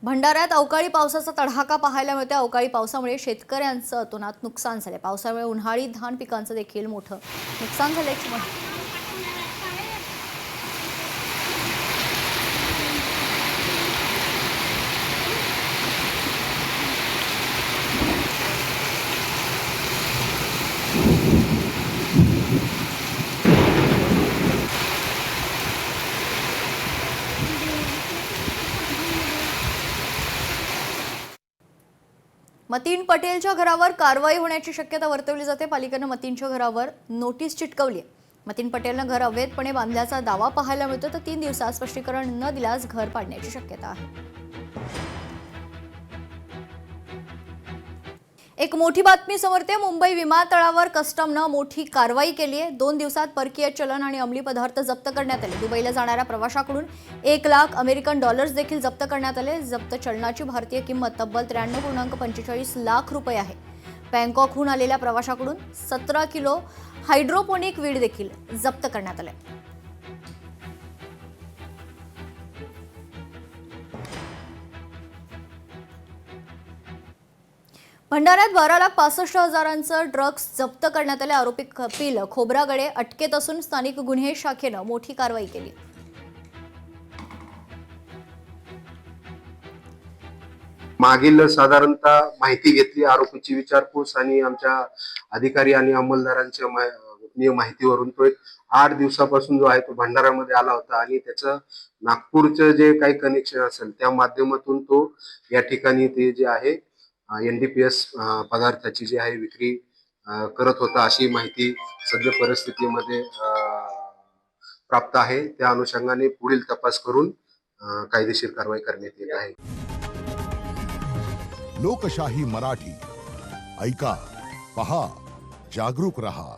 भंडाऱ्यात अवकाळी पावसाचा तडाखा पाहायला मिळतो। अवकाळी पावसामुळे शेतकऱ्यांचं अतोनात नुकसान झाले। पावसामुळे उन्हाळी धान पिकांचं देखील मोठं नुकसान झाल्याची माहिती। मतीन पटेलच्या घरावर कारवाई होण्याची शक्यता वर्तवली जाते। पालिकेने मतीनच्या घरावर नोटीस चिटकवली आहे। मतीन पटेलने घर अवैधपणे बांधल्याचा दावा पाहायला मिळतो, तर 3 दिवसात स्पष्टीकरण न दिल्यास घर पाडण्याची शक्यता आहे। एक मोठी बातमी समोर येते। मुंबई विमानतळावर कस्टमने मोठी कारवाई केली आहे। 2 दिवसात परकीय चलन आणि अंमली पदार्थ जप्त करण्यात आले। दुबईला जाणाऱ्या प्रवाशाकडून 1 लाख अमेरिकन डॉलर्स देखील जप्त करण्यात आले। जप्त चलनाची भारतीय किंमत तब्बल 93.45 लाख रुपये आहे। बँकॉकहून आलेल्या प्रवाशाकडून 17 किलो हायड्रोपोनिक वीड देखील जप्त करण्यात आले। भंडाऱ्यात 12,65,000 ड्रग्ज जप्त करण्यात आले। आरोपी कपिल खोब्रागडे अटकेत असून स्थानिक गुन्हे शाखेने मोठी कारवाई केली। मागील साधारणतः माहिती घेतली, आरोपीची विचारपूस आणि आमच्या अधिकारी आणि अंमलदारांच्या माहितीवरून तो एक 8 दिवसापासून जो आहे तो भंडाऱ्यामध्ये आला होता आणि त्याचं नागपूरचं जे काही कनेक्शन असेल त्या माध्यमातून तो या ठिकाणी ते जे आहे NDPS पदार्थाची जी आहे विक्री करत होता, अशी माहिती सद्य परिस्थितीमध्ये प्राप्त आहे। त्या अनुषंगाने पुढील तपास करून कायदेशीर कारवाई करण्यात येत आहे। लोकशाही मराठी ऐका, पहा, जागरूक रहा।